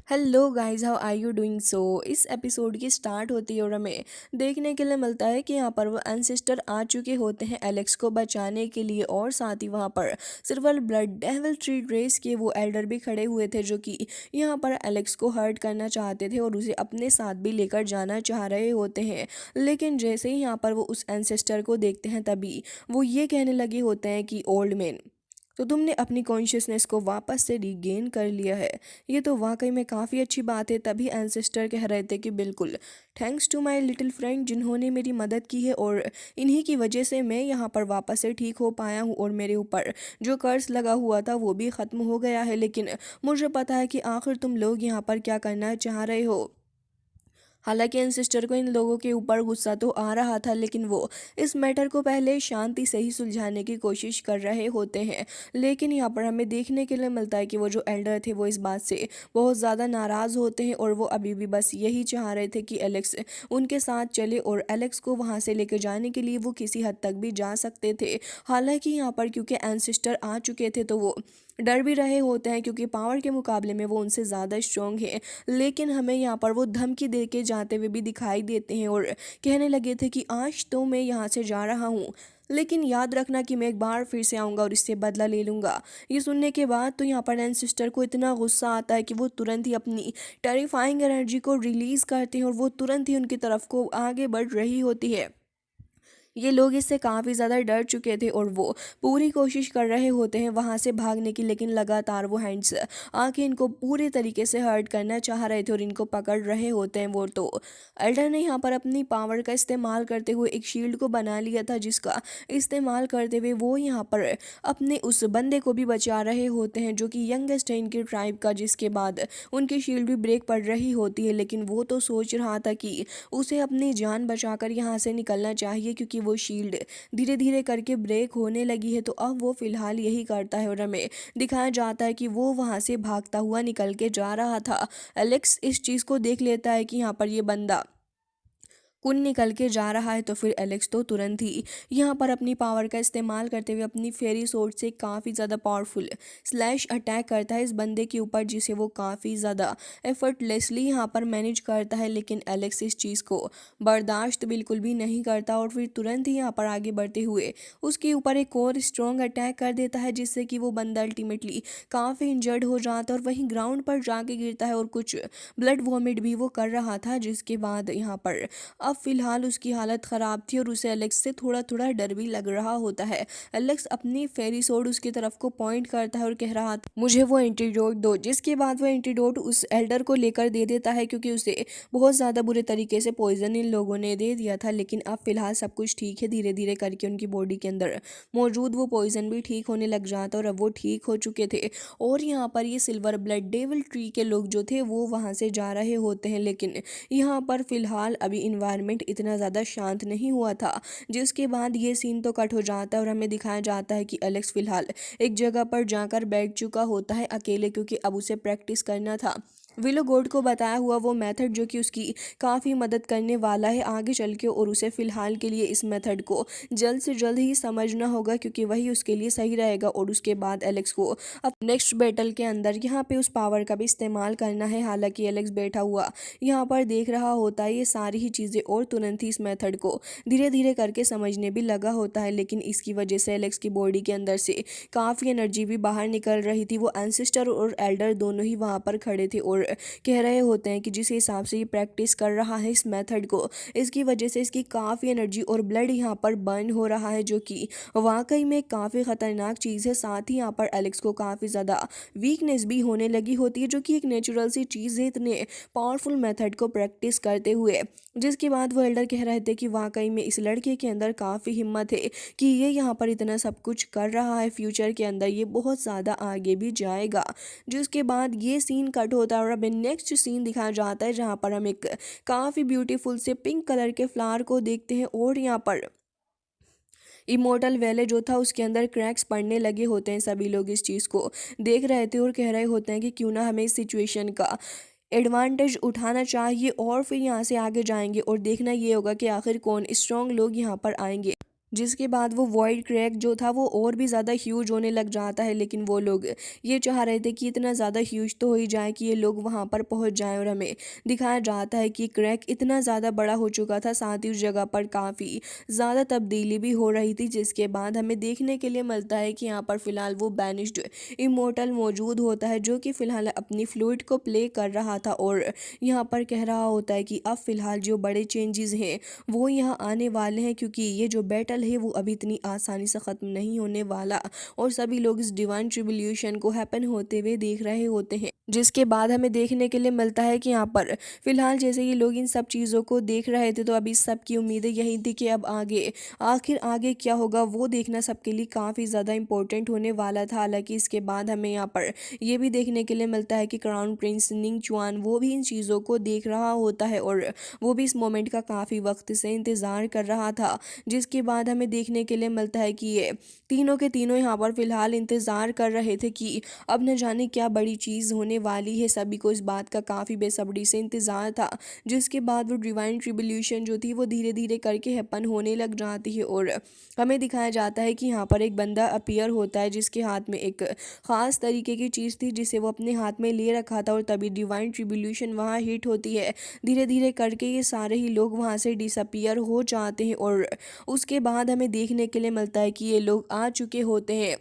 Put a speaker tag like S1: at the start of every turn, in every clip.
S1: Hello guys, how are you doing. इस episode की start होती है और हमें देखने के लिए मिलता है कि यहाँ पर वो एंसेस्टर आ चुके होते हैं एलेक्स को बचाने के लिए। और साथ ही वहाँ पर silver blood devil tree race के वो एल्डर भी खड़े हुए थे जो कि यहाँ पर एलेक्स को हर्ट करना चाहते थे और उसे अपने साथ भी लेकर जाना चाह रहे होते हैं। लेकिन जैसे ही यहाँ पर वो उस एंसेस्टर को देखते हैं तभी वो ये कहने लगे होते हैं कि ओल्ड मैन, तो तुमने अपनी कॉन्शियसनेस को वापस से रिगेन कर लिया है। ये तो वाकई में काफ़ी अच्छी बात है। तभी एंसेस्टर कह रहे थे कि बिल्कुल, thanks to my little friend जिन्होंने मेरी मदद की है और इन्हीं की वजह से मैं यहाँ पर वापस से ठीक हो पाया हूँ और मेरे ऊपर जो कर्ज लगा हुआ था वो भी ख़त्म हो गया है। लेकिन मुझे पता है कि आखिर तुम लोग यहाँ पर क्या करना चाह रहे हो। हालांकि इन सिस्टर को इन लोगों के ऊपर गुस्सा तो आ रहा था, लेकिन वो इस मैटर को पहले शांति से ही सुलझाने की कोशिश कर रहे होते हैं। लेकिन यहाँ पर हमें देखने के लिए मिलता है कि वो जो एल्डर थे वो इस बात से बहुत ज़्यादा नाराज़ होते हैं और वो अभी भी बस यही चाह रहे थे कि एलेक्स उनके साथ चले और एलेक्स को वहाँ से लेकर जाने के लिए वो किसी हद तक भी जा सकते थे। हालांकि यहाँ पर क्योंकि एंसिस्टर आ चुके थे तो वो डर भी रहे होते हैं क्योंकि पावर के मुकाबले में वो उनसे ज़्यादा स्ट्रॉन्ग है। लेकिन हमें यहाँ पर वो धमकी दे के जाते हुए भी दिखाई देते हैं और कहने लगे थे कि आज तो मैं यहाँ से जा रहा हूँ, लेकिन याद रखना कि मैं एक बार फिर से आऊँगा और इससे बदला ले लूँगा। ये सुनने के बाद तो यहाँ पर नैन सिस्टर को इतना गुस्सा आता है कि वो तुरंत ही अपनी टेरिफाइंग एनर्जी को रिलीज़ करते हैं और वो तुरंत ही उनकी तरफ को आगे बढ़ रही होती है। ये लोग इससे काफ़ी ज़्यादा डर चुके थे और वो पूरी कोशिश कर रहे होते हैं वहाँ से भागने की, लेकिन लगातार वो हैंड्स आके इनको पूरे तरीके से हर्ट करना चाह रहे थे और इनको पकड़ रहे होते हैं। वो तो एल्डर ने यहाँ पर अपनी पावर का इस्तेमाल करते हुए एक शील्ड को बना लिया था जिसका इस्तेमाल करते हुए वो यहाँ पर अपने उस बंदे को भी बचा रहे होते हैं जो कि यंगेस्ट है इनके ट्राइब का, जिसके बाद उनकी शील्ड भी ब्रेक पड़ रही होती है। लेकिन वो तो सोच रहा था कि उसे अपनी जान बचाकर यहाँ से निकलना चाहिए क्योंकि वो शील्ड धीरे धीरे करके ब्रेक होने लगी है। तो अब वो फिलहाल यही करता है और हमें दिखाया जाता है कि वो वहाँ से भागता हुआ निकल के जा रहा था। एलेक्स इस चीज़ को देख लेता है कि यहाँ पर ये बंदा कुन निकल के जा रहा है, तो फिर एलेक्स तो तुरंत ही यहाँ पर अपनी पावर का इस्तेमाल करते हुए अपनी फेरी सोर्ड से काफ़ी ज़्यादा पावरफुल स्लैश अटैक करता है इस बंदे के ऊपर, जिसे वो काफ़ी ज़्यादा एफर्टलेसली यहाँ पर मैनेज करता है। लेकिन एलेक्स इस चीज़ को बर्दाश्त बिल्कुल भी नहीं करता और फिर तुरंत ही यहाँ पर आगे बढ़ते हुए उसके ऊपर एक और स्ट्रॉन्ग अटैक कर देता है जिससे कि वो बंदा अल्टीमेटली काफ़ी इंजर्ड हो जाता है और वहीं ग्राउंड पर जाके गिरता है और कुछ ब्लड वॉमिट भी वो कर रहा था, जिसके बाद यहाँ पर अब फिलहाल उसकी हालत ख़राब थी और उसे एलेक्स से थोड़ा थोड़ा डर भी लग रहा होता है। एलेक्स अपनी फेरी सोड उसकी तरफ को पॉइंट करता है और कह रहा था मुझे वो एंटीडोट दो, जिसके बाद वो एंटीडोट उस एल्डर को लेकर दे देता है क्योंकि उसे बहुत ज़्यादा बुरे तरीके से पॉइजन इन लोगों ने दे दिया था। लेकिन अब फिलहाल सब कुछ ठीक है, धीरे धीरे करके उनकी बॉडी के अंदर मौजूद वो पॉइजन भी ठीक होने लग जाता और अब वो ठीक हो चुके थे। और यहाँ पर ये सिल्वर ब्लड डेविल ट्री के लोग जो थे वो वहाँ से जा रहे होते हैं। लेकिन यहाँ पर फिलहाल अभी इन्वायरमेंट इतना ज़्यादा शांत नहीं हुआ था, जिसके बाद ये सीन तो कट हो जाता है और हमें दिखाया जाता है कि एलेक्स फिलहाल एक जगह पर जाकर बैठ चुका होता है अकेले, क्योंकि अब उसे प्रैक्टिस करना था विलो गोड को बताया हुआ वो मेथड जो कि उसकी काफ़ी मदद करने वाला है आगे चल के। और उसे फ़िलहाल के लिए इस मेथड को जल्द से जल्द ही समझना होगा क्योंकि वही उसके लिए सही रहेगा। और उसके बाद एलेक्स को अब नेक्स्ट बैटल के अंदर यहाँ पे उस पावर का भी इस्तेमाल करना है। हालांकि एलेक्स बैठा हुआ यहाँ पर देख रहा होता है ये सारी ही चीज़ें और तुरंत ही इस मेथड को धीरे धीरे करके समझने भी लगा होता है। लेकिन इसकी वजह से एलेक्स की बॉडी के अंदर से काफ़ी एनर्जी भी बाहर निकल रही थी। वो एंसेस्टर और एल्डर दोनों ही वहाँ पर खड़े थे और कह रहे होते हैं कि जिस हिसाब से ये प्रैक्टिस कर रहा है इस मेथड को, इसकी वजह से इसकी काफ़ी एनर्जी और ब्लड यहाँ पर बर्न हो रहा है जो कि वाकई में काफ़ी ख़तरनाक चीज़ है। साथ ही यहाँ पर एलेक्स को काफ़ी ज़्यादा वीकनेस भी होने लगी होती है जो कि एक नेचुरल सी चीज़ है इतने पावरफुल मेथड को प्रैक्टिस करते हुए। जिसके बाद वो एल्डर कह रहे थे कि वाकई में इस लड़के के अंदर काफ़ी हिम्मत है कि ये यहाँ पर इतना सब कुछ कर रहा है, फ्यूचर के अंदर ये बहुत ज़्यादा आगे भी जाएगा। जिसके बाद ये सीन कट होता है और अब नेक्स्ट सीन दिखाया जाता है जहाँ पर हम एक काफ़ी ब्यूटीफुल से पिंक कलर के फ्लावर को देखते हैं और यहाँ पर इमोर्टल वैले जो था उसके अंदर क्रैक्स पड़ने लगे होते हैं। सभी लोग इस चीज़ को देख रहे थे और कह रहे होते हैं कि क्यों ना हमें इस सिचुएशन का एडवांटेज उठाना चाहिए और फिर यहाँ से आगे जाएंगे और देखना ये होगा कि आखिर कौन स्ट्रॉन्ग लोग यहाँ पर आएंगे। जिसके बाद वो वॉइड क्रैक जो था वो और भी ज़्यादा ह्यूज होने लग जाता है, लेकिन वो लोग ये चाह रहे थे कि इतना ज़्यादा ह्यूज तो हो ही जाए कि ये लोग वहाँ पर पहुँच जाएं। और हमें दिखाया जाता है कि क्रैक इतना ज़्यादा बड़ा हो चुका था, साथ ही उस जगह पर काफ़ी ज़्यादा तब्दीली भी हो रही थी, जिसके बाद हमें देखने के लिए मिलता है कि यहाँ पर फ़िलहाल वो बैनिश्ड इमोर्टल मौजूद होता है, जो कि फ़िलहाल अपनी फ्लूइड को प्ले कर रहा था और यहाँ पर कह रहा होता है कि अब फ़िलहाल जो बड़े चेंजेस हैं वो यहाँ आने वाले हैं, क्योंकि ये जो बैटल है वो अभी इतनी आसानी से ख़त्म नहीं होने वाला और सभी लोग इस डिवाइन ट्रिब्यूलेशन को हैपन होते हुए देख रहे होते हैं। जिसके बाद हमें देखने के लिए मिलता है कि यहाँ पर फिलहाल जैसे ये लोग इन सब चीज़ों को देख रहे थे, तो अभी सब की उम्मीदें यही थी कि अब आगे आखिर आगे क्या होगा वो देखना सबके लिए काफ़ी ज़्यादा इंपॉर्टेंट होने वाला था। हालांकि इसके बाद हमें यहाँ पर ये भी देखने के लिए मिलता है कि क्राउन प्रिंस निंग चुआन वो भी इन चीज़ों को देख रहा होता है और वो भी इस मोमेंट का काफ़ी वक्त से इंतज़ार कर रहा था। जिसके बाद हमें देखने के लिए मिलता है कि ये तीनों के तीनों यहाँ पर फिलहाल इंतज़ार कर रहे थे कि अब न जाने क्या बड़ी चीज़ होने वाली है। सभी को इस बात का काफ़ी बेसब्री से इंतज़ार था। जिसके बाद वो डिवाइन ट्रिब्यूलेशन जो थी वो धीरे धीरे करके हैपन होने लग जाती है और हमें दिखाया जाता है कि यहाँ पर एक बंदा अपीयर होता है, जिसके हाथ में एक ख़ास तरीके की चीज़ थी जिसे वो अपने हाथ में ले रखा था और तभी डिवाइन ट्रिब्यूलेशन वहाँ हिट होती है। धीरे धीरे करके ये सारे ही लोग वहाँ से डिसअपीयर हो जाते हैं और उसके बाद हमें देखने के लिए मिलता है कि ये लोग आ चुके होते हैं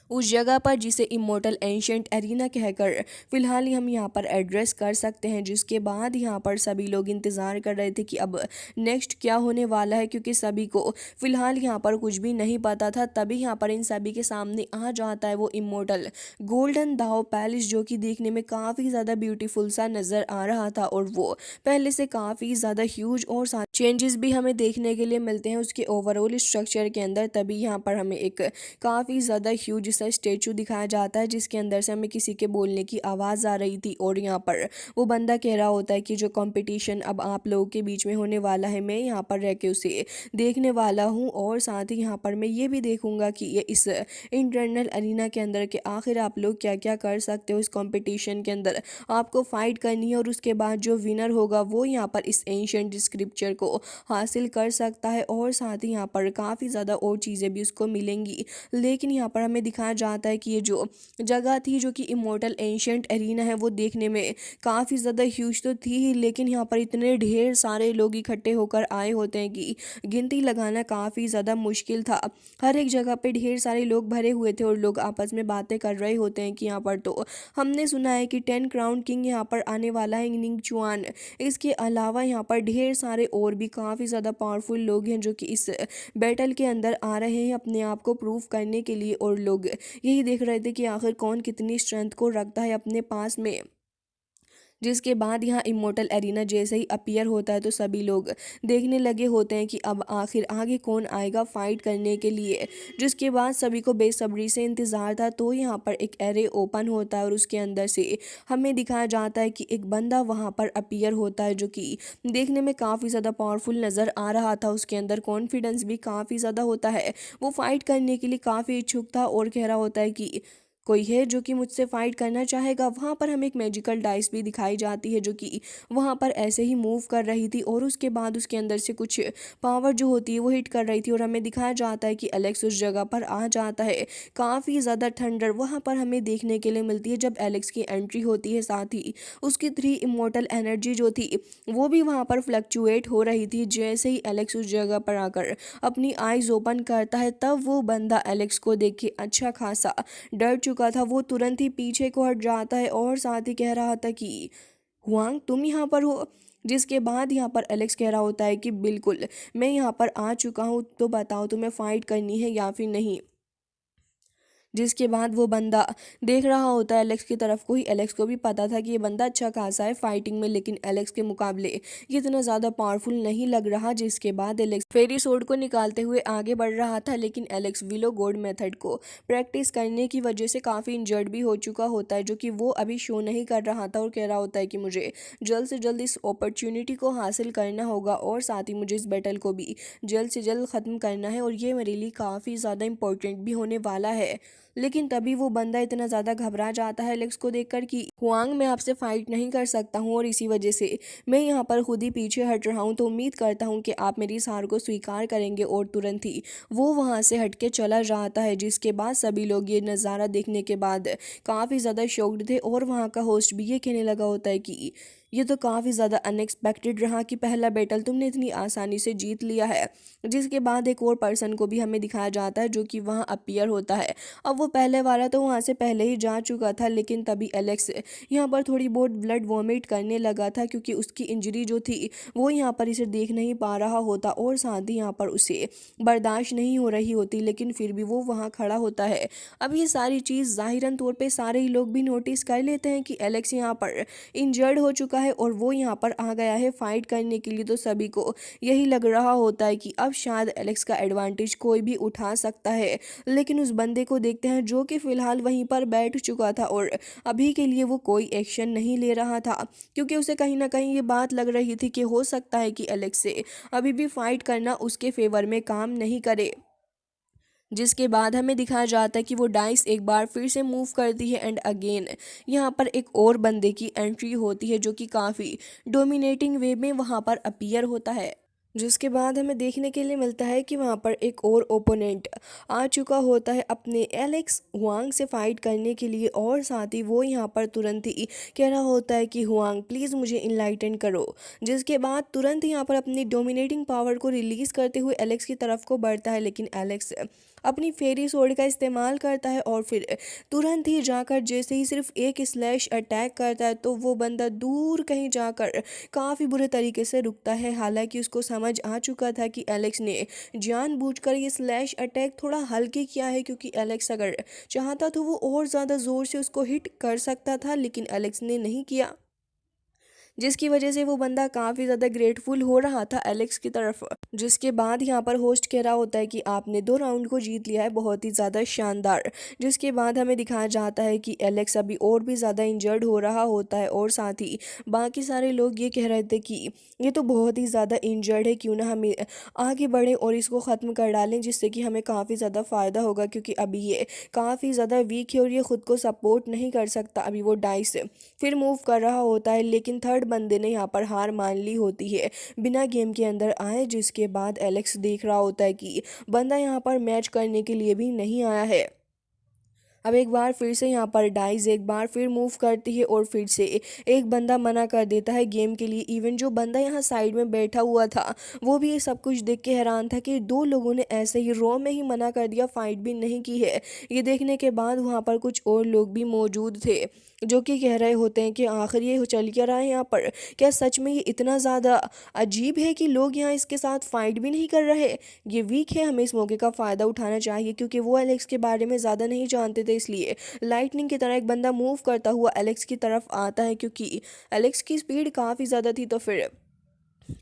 S1: उस जगह पर जिसे इमोर्टल एंशिएंट एरिना कहकर फिलहाल ही हम यहाँ पर एड्रेस कर सकते हैं। जिसके बाद यहाँ पर सभी लोग इंतज़ार कर रहे थे कि अब नेक्स्ट क्या होने वाला है, क्योंकि सभी को फिलहाल यहाँ पर कुछ भी नहीं पता था। तभी यहाँ पर इन सभी के सामने आ जाता है वो इमोर्टल गोल्डन दाव पैलेस, जो कि देखने में काफ़ी ज़्यादा ब्यूटीफुल सा नज़र आ रहा था और वो पहले से काफ़ी ज़्यादा ह्यूज और सारे चेंजेस भी हमें देखने के लिए मिलते हैं उसके ओवरऑल स्ट्रक्चर के अंदर। तभी यहाँ पर हमें एक काफ़ी ज़्यादा ह्यूज सा स्टेचू दिखाया जाता है, जिसके अंदर से हमें किसी के बोलने की आवाज़ आ रही थी और यहाँ पर वो बंदा कह रहा होता है कि जो कंपटीशन अब आप लोगों के बीच में होने वाला है, मैं यहाँ पर रह के उसे देखने वाला हूँ और साथ ही यहाँ पर मैं ये भी देखूंगा कि ये इस इंटरनल अरीना के अंदर के आखिर आप लोग क्या क्या कर सकते हो। इस कंपटीशन के अंदर आपको फाइट करनी है और उसके बाद जो विनर होगा वो यहाँ पर इस एंशिएंट स्क्रिप्चर को हासिल कर सकता है और साथ ही यहाँ पर काफ़ी ज़्यादा और चीज़ें भी उसको मिलेंगी। लेकिन यहाँ पर हमें दिखाया जाता है कि ये जो जगह थी जो कि इमोर्टल एंशिएंट एरिना है वो देखने में काफ़ी ज़्यादा ह्यूज तो थी ही, लेकिन यहाँ पर इतने ढेर सारे लोग इकट्ठे होकर आए होते हैं कि गिनती लगाना काफ़ी ज़्यादा मुश्किल था। हर एक जगह पे ढेर सारे लोग भरे हुए थे और लोग आपस में बातें कर रहे होते हैं कि यहाँ पर तो हमने सुना है कि 10 क्राउन किंग यहाँ पर आने वाला है निंग चुआन। इसके अलावा यहाँ पर ढेर सारे और भी काफ़ी ज़्यादा पावरफुल लोग हैं जो कि इस बैटल के अंदर आ रहे हैं अपने आप को प्रूव करने के लिए और लोग यही देख रहे थे कि आखिर कौन कितनी स्ट्रेंथ को रखता है अपने पास में। जिसके बाद यहाँ इमोर्टल एरिना जैसे ही अपीयर होता है तो सभी लोग देखने लगे होते हैं कि अब आखिर आगे कौन आएगा फाइट करने के लिए। जिसके बाद सभी को बेसब्री से इंतज़ार था। तो यहाँ पर एक एरे ओपन होता है और उसके अंदर से हमें दिखाया जाता है कि एक बंदा वहाँ पर अपीयर होता है जो कि देखने में काफ़ी ज़्यादा पावरफुल नज़र आ रहा था। उसके अंदर कॉन्फिडेंस भी काफ़ी ज़्यादा होता है, वो फाइट करने के लिए काफ़ी इच्छुक था और कह रहा होता है कि कोई है जो कि मुझसे फाइट करना चाहेगा। वहाँ पर हमें एक मैजिकल डाइस भी दिखाई जाती है जो कि वहाँ पर ऐसे ही मूव कर रही थी और उसके बाद उसके अंदर से कुछ पावर जो होती है वो हिट कर रही थी और हमें दिखाया जाता है कि एलेक्स उस जगह पर आ जाता है। काफ़ी ज़्यादा थंडर वहाँ पर हमें देखने के लिए मिलती है जब एलेक्स की एंट्री होती है। साथ ही उसकी 3 इमोर्टल एनर्जी जो थी वो भी वहाँ पर फ्लक्चुएट हो रही थी। जैसे ही एलेक्स उस जगह पर आकर अपनी आइज़ ओपन करता है तब वो बंदा एलेक्स को देख के अच्छा खासा डर चुका था। वो तुरंत ही पीछे को हट जाता है और साथ ही कह रहा था कि हुआंग तुम यहाँ पर हो। जिसके बाद यहाँ पर एलेक्स कह रहा होता है कि बिल्कुल मैं यहाँ पर आ चुका हूँ, तो बताओ तुम्हें फाइट करनी है या फिर नहीं। जिसके बाद वो बंदा देख रहा होता है एलेक्स की तरफ को ही। एलेक्स को भी पता था कि ये बंदा अच्छा खासा है फाइटिंग में, लेकिन एलेक्स के मुकाबले ये इतना ज़्यादा पावरफुल नहीं लग रहा। जिसके बाद एलेक्स फेरी सोर्ड को निकालते हुए आगे बढ़ रहा था, लेकिन एलेक्स विलो गोड मेथड को प्रैक्टिस करने की वजह से काफ़ी इंजर्ड भी हो चुका होता है, जो कि वो अभी शो नहीं कर रहा था और कह रहा होता है कि मुझे जल्द से जल्द इस अपॉर्चुनिटी को हासिल करना होगा और साथ ही मुझे इस बैटल को भी जल्द से जल्द ख़त्म करना है और ये मेरे लिए काफ़ी ज़्यादा इंपॉर्टेंट भी होने वाला है। लेकिन तभी वो बंदा इतना ज़्यादा घबरा जाता है एलेक्स को देखकर कि हुआंग मैं आपसे फाइट नहीं कर सकता हूँ और इसी वजह से मैं यहाँ पर खुद ही पीछे हट रहा हूँ, तो उम्मीद करता हूँ कि आप मेरी इस हार को स्वीकार करेंगे। और तुरंत ही वो वहाँ से हट के चला जाता है, जिसके बाद सभी लोग ये नज़ारा देखने के बाद काफ़ी ज़्यादा शॉक्ड थे और वहाँ का होस्ट भी ये कहने लगा होता है कि ये तो काफ़ी ज़्यादा अनएक्सपेक्टेड रहा कि पहला बैटल तुमने इतनी आसानी से जीत लिया है। जिसके बाद एक और पर्सन को भी हमें दिखाया जाता है जो कि वहाँ अपीयर होता है। अब वो पहले वाला तो वहाँ से पहले ही जा चुका था, लेकिन तभी एलेक्स यहाँ पर थोड़ी बहुत ब्लड वॉमिट करने लगा था क्योंकि उसकी इंजरी जो थी वो यहाँ पर इसे देख नहीं पा रहा होता और साथ ही यहाँ पर उसे बर्दाश्त नहीं हो रही होती, लेकिन फिर भी वो वहाँ खड़ा होता है। अब ये सारी चीज़ ज़ाहिरन तौर पे सारे ही लोग भी नोटिस कर लेते हैं कि एलेक्स यहाँ पर इंजर्ड हो चुका है और वो यहाँ पर आ गया है फाइट करने के लिए। तो सभी को यही लग रहा होता है कि अब शायद एलेक्स का एडवांटेज कोई भी उठा सकता है, लेकिन उस बंदे को देखते हैं जो कि फिलहाल वहीं पर बैठ चुका था और अभी के लिए वो कोई एक्शन नहीं ले रहा था, क्योंकि उसे कहीं ना कहीं ये बात लग रही थी कि हो सकता है कि एलेक्स से अभी भी फाइट करना उसके फेवर में काम नहीं करे। जिसके बाद हमें दिखाया जाता है कि वो डाइस एक बार फिर से मूव करती है एंड अगेन यहाँ पर एक और बंदे की एंट्री होती है जो कि काफ़ी डोमिनेटिंग वे में वहाँ पर अपीयर होता है। जिसके बाद हमें देखने के लिए मिलता है कि वहाँ पर एक और ओपोनेंट आ चुका होता है अपने एलेक्स हुआंग से फाइट करने के लिए और साथ ही वो यहाँ पर तुरंत ही कह रहा होता है कि हुआंग प्लीज़ मुझे इनलाइटन करो। जिसके बाद तुरंत यहाँ पर अपनी डोमिनेटिंग पावर को रिलीज़ करते हुए एलेक्स की तरफ को बढ़ता है, लेकिन एलेक्स अपनी फेरी स्वॉर्ड का इस्तेमाल करता है और फिर तुरंत ही जाकर जैसे ही सिर्फ एक स्लैश अटैक करता है तो वो बंदा दूर कहीं जाकर काफ़ी बुरे तरीके से रुकता है। हालांकि उसको समझ आ चुका था कि एलेक्स ने जानबूझकर ये स्लैश अटैक थोड़ा हल्के किया है, क्योंकि एलेक्स अगर चाहता तो वो और ज़्यादा ज़ोर से उसको हिट कर सकता था, लेकिन एलेक्स ने नहीं किया, जिसकी वजह से वो बंदा काफ़ी ज़्यादा ग्रेटफुल हो रहा था एलेक्स की तरफ। जिसके बाद यहाँ पर होस्ट कह रहा होता है कि आपने 2 राउंड को जीत लिया है, बहुत ही ज़्यादा शानदार। जिसके बाद हमें दिखाया जाता है कि एलेक्स अभी और भी ज़्यादा इंजर्ड हो रहा होता है और साथ ही बाकी सारे लोग ये कह रहे थे कि ये तो बहुत ही ज़्यादा इंजर्ड है, क्यों ना हमें आगे बढ़ें और इसको ख़त्म कर डालें, जिससे कि हमें काफ़ी ज़्यादा फ़ायदा होगा, क्योंकि अभी ये काफ़ी ज़्यादा वीक है और ये ख़ुद को सपोर्ट नहीं कर सकता। अभी वो डाइस फिर मूव कर रहा होता है, लेकिन थर्ड बंदे ने यहाँ पर हार मान ली होती है बिना गेम के अंदर आए। जिसके बाद एलेक्स देख रहा होता है कि बंदा यहाँ पर मैच करने के लिए भी नहीं आया है। अब एक बार फिर से यहाँ पर डाइस एक बार फिर मूव करती है और फिर से एक बंदा मना कर देता है गेम के लिए। इवन जो बंदा यहाँ साइड में बैठा हुआ था वो भी ये सब कुछ देख के हैरान था कि 2 लोगों ने ऐसे ही रॉ में ही मना कर दिया, फाइट भी नहीं की है। ये देखने के बाद वहाँ पर कुछ और लोग भी मौजूद थे जो कि कह रहे होते हैं कि आखिर ये चल क्या रहा है यहाँ पर, क्या सच में ये इतना ज़्यादा अजीब है कि लोग यहाँ इसके साथ फाइट भी नहीं कर रहे। ये वीक है, हमें इस मौके का फ़ायदा उठाना चाहिए, क्योंकि वो एलेक्स के बारे में ज़्यादा नहीं जानते थे। इसलिए लाइटनिंग की तरह एक बंदा मूव करता हुआ एलेक्स की तरफ आता है, क्योंकि एलेक्स की स्पीड काफ़ी ज़्यादा थी। तो फिर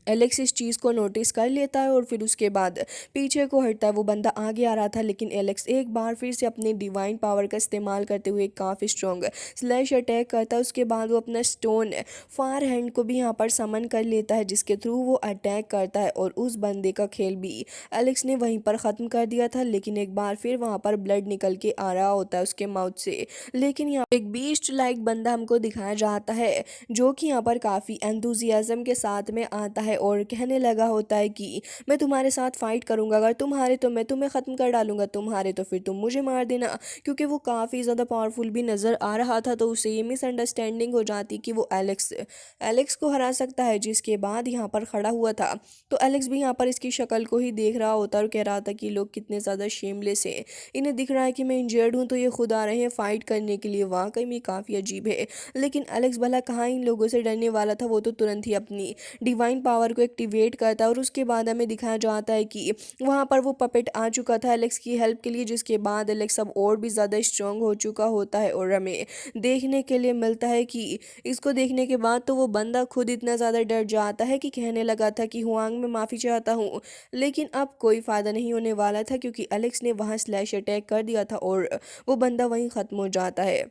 S1: एलेक्स इस चीज़ को नोटिस कर लेता है और फिर उसके बाद पीछे को हटता है। वो बंदा आगे आ रहा था, लेकिन एलेक्स एक बार फिर से अपनी डिवाइन पावर का इस्तेमाल करते हुए काफ़ी स्ट्रॉन्ग स्लैश अटैक करता है। उसके बाद वो अपना स्टोन फायर हैंड को भी यहाँ पर समन कर लेता है, जिसके थ्रू वो अटैक करता है और उस बंदे का खेल भी एलेक्स ने वहीं पर ख़त्म कर दिया था। लेकिन एक बार फिर वहाँ पर ब्लड निकल के आ रहा होता है उसके माउथ से। लेकिन यहाँ एक बीस्ट लाइक बंदा हमको दिखाया जाता है जो कि यहाँ पर काफ़ी एंथुजियाज्म के साथ में आता है और कहने लगा होता है कि मैं तुम्हारे साथ फाइट करूंगा, अगर तुम हारे तो मैं तुम्हें ख़त्म कर डालूंगा, तुम हारे तो फिर तुम मुझे मार देना। क्योंकि वो काफ़ी ज़्यादा पावरफुल भी नज़र आ रहा था, तो उसे ये मिसअंडरस्टैंडिंग हो जाती कि वो एलेक्स को हरा सकता है। जिसके बाद यहाँ पर खड़ा हुआ था तो एलेक्स भी यहाँ पर इसकी शक्ल को ही देख रहा होता और कह रहा था कि लोग कितने ज़्यादा शेमलेस हैं, इन्हें दिख रहा है कि मैं इंजर्ड हूँ तो ये खुद आ रहे हैं फाइट करने के लिए, वाकई में काफ़ी अजीब है। लेकिन एलेक्स भला कहाँ इन लोगों से डरने वाला था, वो तो तुरंत ही अपनी डिवाइन पावर को एक्टिवेट करता है और उसके बाद हमें दिखाया जाता है कि वहाँ पर वो पपेट आ चुका था एलेक्स की हेल्प के लिए। जिसके बाद एलेक्स अब और भी ज़्यादा स्ट्रांग हो चुका होता है और हमें देखने के लिए मिलता है कि इसको देखने के बाद तो वो बंदा खुद इतना ज़्यादा डर जाता है कि कहने लगा था कि हुआंग मैं माफ़ी चाहता हूँ, लेकिन अब कोई फ़ायदा नहीं होने वाला था, क्योंकि एलेक्स ने वहाँ स्लैश अटैक कर दिया था और वो बंदा वहीं ख़त्म हो जाता है।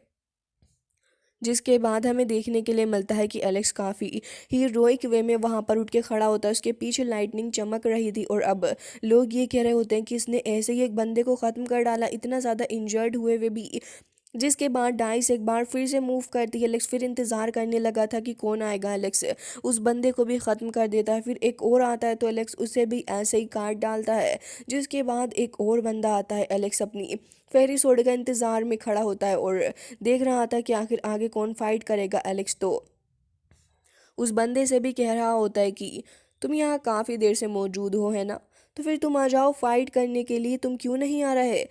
S1: जिसके बाद हमें देखने के लिए मिलता है कि एलेक्स काफ़ी हीरोइक वे में वहाँ पर उठ के खड़ा होता है। उसके पीछे लाइटनिंग चमक रही थी और अब लोग ये कह रहे होते हैं कि इसने ऐसे ही एक बंदे को ख़त्म कर डाला, इतना ज़्यादा इंजर्ड हुए हुए भी। जिसके बाद डाइस एक बार फिर से मूव करती है। एलेक्स फिर इंतज़ार करने लगा था कि कौन आएगा। एलेक्स उस बंदे को भी ख़त्म कर देता है। फिर एक और आता है तो एलेक्स उसे भी ऐसे ही काट डालता है। जिसके बाद एक और बंदा आता है। एलेक्स अपनी फेरी सोड का इंतज़ार में खड़ा होता है और देख रहा था कि आखिर आगे कौन फाइट करेगा। एलेक्स तो उस बंदे से भी कह रहा होता है कि तुम यहाँ काफ़ी देर से मौजूद हो, है ना, तो फिर तुम आ जाओ फाइट करने के लिए, तुम क्यों नहीं आ रहे।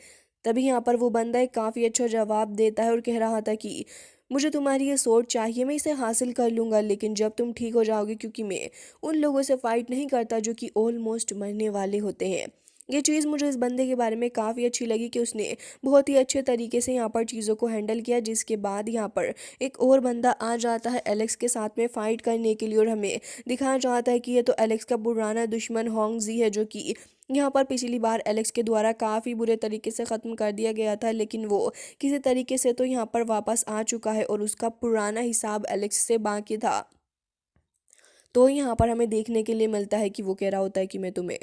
S1: तभी यहाँ पर वो बंदा एक काफ़ी अच्छा जवाब देता है और कह रहा था कि मुझे तुम्हारी ये सोच चाहिए, मैं इसे हासिल कर लूँगा, लेकिन जब तुम ठीक हो जाओगे, क्योंकि मैं उन लोगों से फ़ाइट नहीं करता जो कि ऑलमोस्ट मरने वाले होते हैं। ये चीज़ मुझे इस बंदे के बारे में काफ़ी अच्छी लगी कि उसने बहुत ही अच्छे तरीके से यहाँ पर चीज़ों को हैंडल किया। जिसके बाद यहाँ पर एक और बंदा आ जाता है एलेक्स के साथ में फ़ाइट करने के लिए और हमें दिखाया जाता है कि ये तो एलेक्स का पुराना दुश्मन होंगजी है, जो कि यहाँ पर पिछली बार एलेक्स के द्वारा काफ़ी बुरे तरीके से ख़त्म कर दिया गया था, लेकिन वो किसी तरीके से तो यहाँ पर वापस आ चुका है और उसका पुराना हिसाब एलेक्स से बाकी था। तो यहाँ पर हमें देखने के लिए मिलता है कि वो कह रहा होता है कि मैं तुम्हें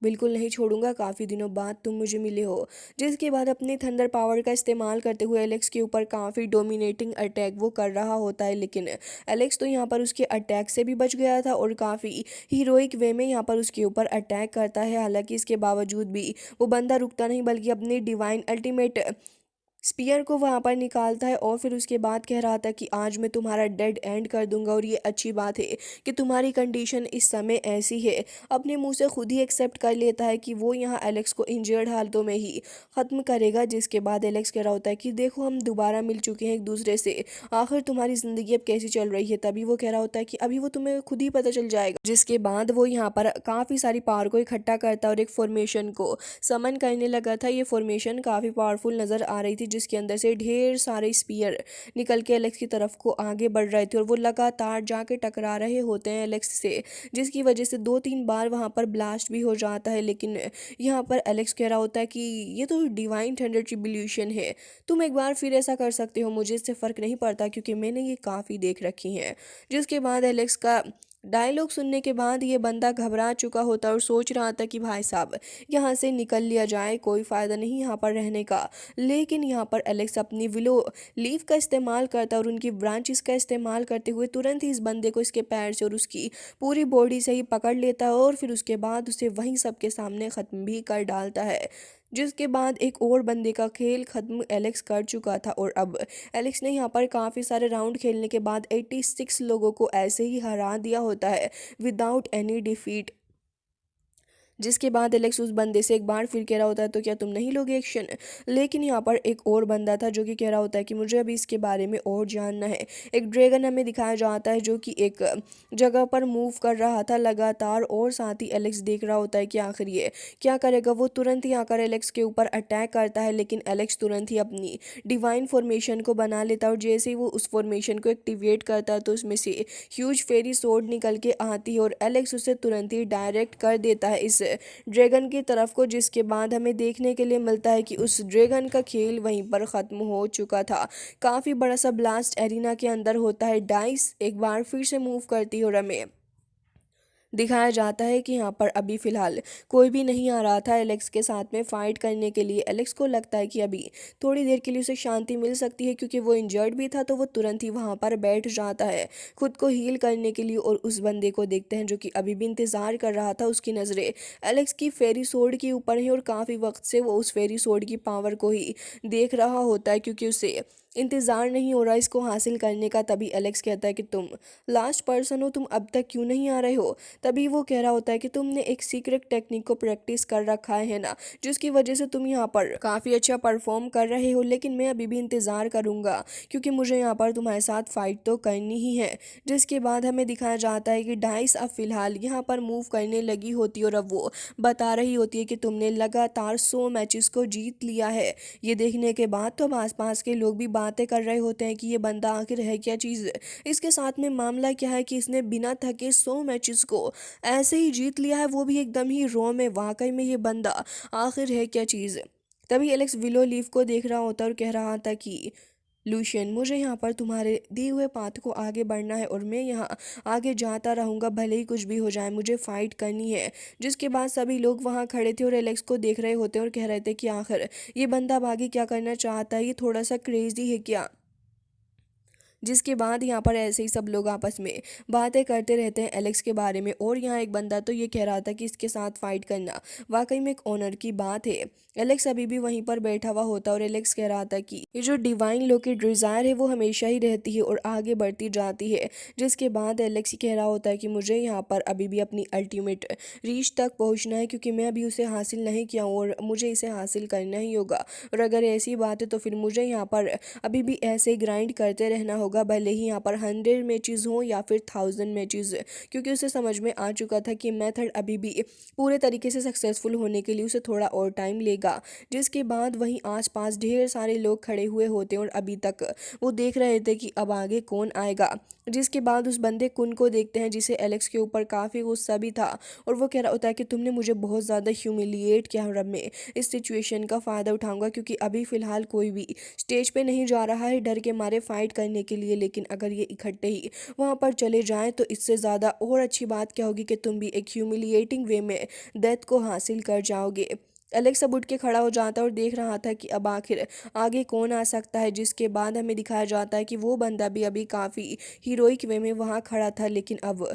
S1: बिल्कुल नहीं छोड़ूंगा, काफ़ी दिनों बाद तुम मुझे मिले हो। जिसके बाद अपनी थंडर पावर का इस्तेमाल करते हुए एलेक्स के ऊपर काफ़ी डोमिनेटिंग अटैक वो कर रहा होता है, लेकिन एलेक्स तो यहाँ पर उसके अटैक से भी बच गया था और काफ़ी हीरोइक वे में यहाँ पर उसके ऊपर अटैक करता है। हालांकि इसके बावजूद भी वो बंदा रुकता नहीं, बल्कि अपनी डिवाइन अल्टीमेट स्पीयर को वहां पर निकालता है और फिर उसके बाद कह रहा था कि आज मैं तुम्हारा डेड एंड कर दूंगा। और ये अच्छी बात है कि तुम्हारी कंडीशन इस समय ऐसी है। अपने मुंह से खुद ही एक्सेप्ट कर लेता है कि वो यहाँ एलेक्स को इंजर्ड हालतों में ही ख़त्म करेगा। जिसके बाद एलेक्स कह रहा होता है कि देखो हम दोबारा मिल चुके हैं एक दूसरे से, आखिर तुम्हारी ज़िंदगी अब कैसी चल रही है। तभी वो कह रहा होता है कि अभी वो तुम्हें खुद ही पता चल जाएगा। जिसके बाद वो यहाँ पर काफ़ी सारी पावर को इकट्ठा करता है और एक फॉर्मेशन को समन करने लगा था। ये फॉर्मेशन काफ़ी पावरफुल नज़र आ रही थी, जिसके अंदर से ढेर सारे स्पीयर निकल के एलेक्स की तरफ को आगे बढ़ रहे थे और वो लगातार जाके टकरा रहे होते हैं एलेक्स से, जिसकी वजह से 2-3 बार वहाँ पर ब्लास्ट भी हो जाता है। लेकिन यहाँ पर एलेक्स कह रहा होता है कि ये तो डिवाइन थंडर ट्रिब्यूलेशन है, तुम एक बार फिर ऐसा कर सकते हो, मुझे इससे फ़र्क नहीं पड़ता क्योंकि मैंने ये काफ़ी देख रखी हैं। जिसके बाद एलेक्स का डायलॉग सुनने के बाद ये बंदा घबरा चुका होता और सोच रहा था कि भाई साहब यहाँ से निकल लिया जाए, कोई फ़ायदा नहीं यहाँ पर रहने का। लेकिन यहाँ पर एलेक्स अपनी विलो लीफ का इस्तेमाल करता और उनकी ब्रांचेस का इस्तेमाल करते हुए तुरंत ही इस बंदे को इसके पैर से और उसकी पूरी बॉडी से ही पकड़ लेता है और फिर उसके बाद उसे वहीं सबके सामने ख़त्म भी कर डालता है। जिसके बाद एक और बंदे का खेल ख़त्म एलेक्स कर चुका था और अब एलेक्स ने यहाँ पर काफ़ी सारे राउंड खेलने के बाद 86 लोगों को ऐसे ही हरा दिया होता है विदाउट एनी डिफीट। जिसके बाद एलेक्स उस बंदे से एक बार फिर कह रहा होता है तो क्या तुम नहीं लोगे एक्शन। लेकिन यहाँ पर एक और बंदा था जो कि कह रहा होता है कि मुझे अभी इसके बारे में और जानना है। एक ड्रैगन हमें दिखाया जाता है जो कि एक जगह पर मूव कर रहा था लगातार और साथ ही एलेक्स देख रहा होता है कि आखिर ये क्या करेगा। वो तुरंत ही आकर एलेक्स के ऊपर अटैक करता है, लेकिन एलेक्स तुरंत ही अपनी डिवाइन फॉर्मेशन को बना लेता है और जैसे ही वो उस फॉर्मेशन को एक्टिवेट करता है तो उसमें से ह्यूज फेरी सोड निकल के आती है और एलेक्स उसे तुरंत ही डायरेक्ट कर देता है इस ड्रैगन की तरफ को। जिसके बाद हमें देखने के लिए मिलता है कि उस ड्रैगन का खेल वहीं पर ख़त्म हो चुका था। काफ़ी बड़ा सा ब्लास्ट एरिना के अंदर होता है। डाइस एक बार फिर से मूव करती है और हमें दिखाया जाता है कि यहाँ पर अभी फ़िलहाल कोई भी नहीं आ रहा था एलेक्स के साथ में फ़ाइट करने के लिए। एलेक्स को लगता है कि अभी थोड़ी देर के लिए उसे शांति मिल सकती है क्योंकि वो इंजर्ड भी था, तो वो तुरंत ही वहाँ पर बैठ जाता है खुद को हील करने के लिए। और उस बंदे को देखते हैं जो कि अभी भी इंतज़ार कर रहा था। उसकी नज़रें एलेक्स की फेरी सोड के ऊपर है और काफ़ी वक्त से वो उस फेरी सोड की पावर को ही देख रहा होता है क्योंकि उसे इंतज़ार नहीं हो रहा इसको हासिल करने का। तभी एलेक्स कहता है कि तुम लास्ट पर्सन हो, तुम अब तक क्यों नहीं आ रहे हो। तभी वो कह रहा होता है कि तुमने एक सीक्रेट टेक्निक को प्रैक्टिस कर रखा है ना, जिसकी वजह से तुम यहाँ पर काफ़ी अच्छा परफॉर्म कर रहे हो, लेकिन मैं अभी भी इंतज़ार करूँगा क्योंकि मुझे यहाँ पर तुम्हारे साथ फाइट तो करनी ही है। जिसके बाद हमें दिखाया जाता है कि डाइस अब फिलहाल यहाँ पर मूव करने लगी होती है और अब वो बता रही होती है कि तुमने लगातार 100 मैचेस को जीत लिया है। ये देखने के बाद तो अब आसपास के लोग भी बातें कर रहे होते हैं कि ये बंदा आखिर है क्या चीज़, इसके साथ में मामला क्या है कि इसने बिना थके 100 मैचेस को ऐसे ही जीत लिया है, वो भी एकदम ही रॉ में। वाकई में ये बंदा आखिर है क्या चीज़। तभी एलेक्स विलो लीफ को देख रहा होता और कह रहा था कि लूशियन, मुझे यहाँ पर तुम्हारे दिए हुए पाथ को आगे बढ़ना है और मैं यहाँ आगे जाता रहूँगा, भले ही कुछ भी हो जाए, मुझे फाइट करनी है। जिसके बाद सभी लोग वहाँ खड़े थे और एलेक्स को देख रहे होते और कह रहे थे कि आखिर ये बंदा अब आगे क्या करना चाहता है, ये थोड़ा सा क्रेजी है क्या। जिसके बाद यहाँ पर ऐसे ही सब लोग आपस में बातें करते रहते हैं एलेक्स के बारे में। और यहाँ एक बंदा तो ये कह रहा था कि इसके साथ फाइट करना वाकई में एक ऑनर की बात है। एलेक्स अभी भी वहीं पर बैठा हुआ होता और एलेक्स कह रहा था कि ये जो डिवाइन लो की डिज़ायर है वो हमेशा ही रहती है और आगे बढ़ती जाती है। जिसके बाद एलेक्स कह रहा होता है कि मुझे यहाँ पर अभी भी अपनी अल्टीमेट रीच तक पहुँचना है, क्योंकि मैं अभी उसे हासिल नहीं किया हूँ और मुझे इसे हासिल करना ही होगा। और अगर ऐसी बात है तो फिर मुझे यहाँ पर अभी भी ऐसे ग्राइंड करते रहना होगा, भले ही यहाँ पर 100 मैचेस हों या फिर 1000 मैचेस, क्योंकि उसे समझ में आ चुका था कि मेथड अभी भी पूरे तरीके से सक्सेसफुल होने के लिए उसे थोड़ा और टाइम लेगा। जिसके बाद वहीं आसपास ढेर सारे लोग खड़े हुए होते हैं और अभी तक वो देख रहे थे कि अब आगे कौन आएगा। जिसके बाद उस बंदे कुन को देखते हैं जिसे एलेक्स के ऊपर काफ़ी गुस्सा भी था और वो कह रहा होता है कि तुमने मुझे बहुत ज़्यादा ह्यूमिलिएट किया और अब मैं इस सिचुएशन का फ़ायदा उठाऊंगा, क्योंकि अभी फ़िलहाल कोई भी स्टेज पे नहीं जा रहा है डर के मारे फाइट करने के लिए। लेकिन अगर ये इकट्ठे ही वहाँ पर चले जाएं तो इससे ज़्यादा और अच्छी बात क्या होगी कि तुम भी एक ह्यूमिलिएटिंग वे में डेथ को हासिल कर जाओगे। एलेक्स अब उठ के खड़ा हो जाता है और देख रहा था कि अब आखिर आगे कौन आ सकता है। जिसके बाद हमें दिखाया जाता है कि वो बंदा भी अभी काफ़ी हीरोइक वे में वहाँ खड़ा था, लेकिन अब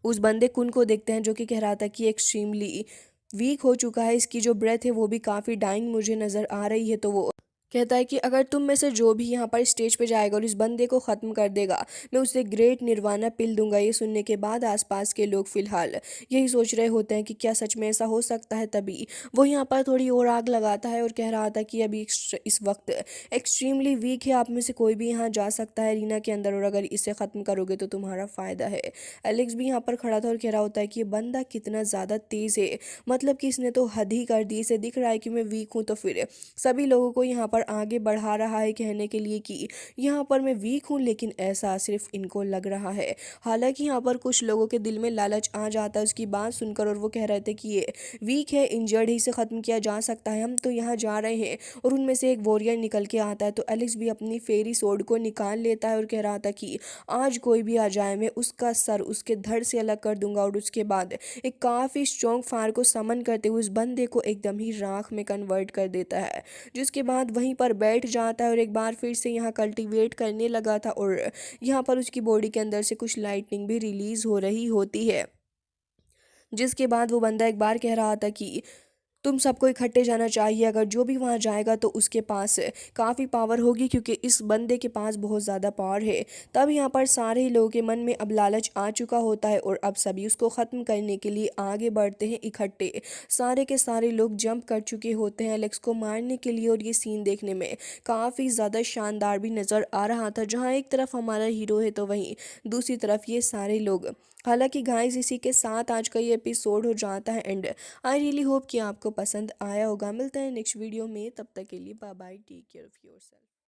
S1: उस बंदे कुन को देखते हैं जो कि कह रहा था कि एक्सट्रीमली वीक हो चुका है, इसकी जो ब्रेथ है वो भी काफ़ी डाइंग मुझे नज़र आ रही है। तो वो कहता है कि अगर तुम में से जो भी यहाँ पर स्टेज पे जाएगा और इस बंदे को ख़त्म कर देगा, मैं उसे ग्रेट निर्वाणा पिल दूंगा। ये सुनने के बाद आसपास के लोग फिलहाल यही सोच रहे होते हैं कि क्या सच में ऐसा हो सकता है। तभी वो यहाँ पर थोड़ी और आग लगाता है और कह रहा था कि अभी इस वक्त एक्सट्रीमली वीक है, आप में से कोई भी यहाँ जा सकता है रीना के अंदर और अगर इसे ख़त्म करोगे तो तुम्हारा फ़ायदा है। एलेक्स भी यहाँ पर खड़ा था और कह रहा होता है कि ये बंदा कितना ज़्यादा तेज़ है, मतलब कि इसने तो हद ही कर दी। इसे दिख रहा है कि मैं वीक हूँ, तो फिर सभी लोगों को यहाँ पर आगे बढ़ा रहा है कहने के लिए कि यहाँ पर मैं वीक हूँ, लेकिन ऐसा सिर्फ इनको लग रहा है। हालांकि यहाँ पर कुछ लोगों के दिल में लालच आ जाता है उसकी बात सुनकर और वो कह रहे थे कि ये वीक है, इंजर्ड है, इसे ख़त्म किया जा सकता है, हम तो यहाँ जा रहे हैं। और उनमें से एक वॉरियर निकल के आता है तो एलेक्स भी अपनी फेरी सोर्ड को निकाल लेता है और कह रहा था कि आज कोई भी आ जाए मैं उसका सर उसके धड़ से अलग कर दूंगा। और उसके बाद एक काफ़ी स्ट्रॉन्ग फायर को समन करते हुए उस बंदे को एकदम ही राख में कन्वर्ट कर देता है। जिसके बाद वहीं पर बैठ जाता है और एक बार फिर से यहाँ कल्टीवेट करने लगा था और यहाँ पर उसकी बॉडी के अंदर से कुछ लाइटनिंग भी रिलीज हो रही होती है। जिसके बाद वो बंदा एक बार कह रहा था कि तुम सबको इकट्ठे जाना चाहिए, अगर जो भी वहाँ जाएगा तो उसके पास काफ़ी पावर होगी, क्योंकि इस बंदे के पास बहुत ज़्यादा पावर है। तब यहाँ पर सारे ही लोगों के मन में अब लालच आ चुका होता है और अब सभी उसको ख़त्म करने के लिए आगे बढ़ते हैं इकट्ठे। सारे के सारे लोग जंप कर चुके होते हैं एलेक्स को मारने के लिए और ये सीन देखने में काफ़ी ज़्यादा शानदार भी नज़र आ रहा था, जहाँ एक तरफ हमारा हीरो है तो वहीं दूसरी तरफ ये सारे लोग। हालांकि गाइस इसी के साथ आज का ये एपिसोड हो जाता है एंड आई रियली होप कि आपको पसंद आया होगा। मिलते हैं नेक्स्ट वीडियो में, तब तक के लिए bye bye, take care of yourself.